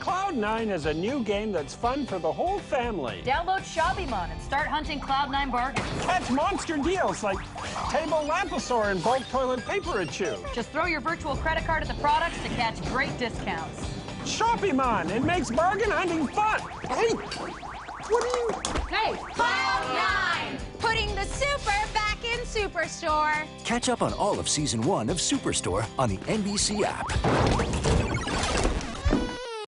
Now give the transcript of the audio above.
Cloud9 is a new game that's fun for the whole family. Download ShoppyMon and start hunting Cloud9 bargains. Catch monster deals like table Lapisaur and bulk toilet paper at Chew. Just throw your virtual credit card at the products to catch great discounts. ShoppyMon, it makes bargain hunting fun. Hey, what are you? Hey, Cloud9, putting the super back in Superstore. Catch up on all of Season 1 of Superstore on the NBC app.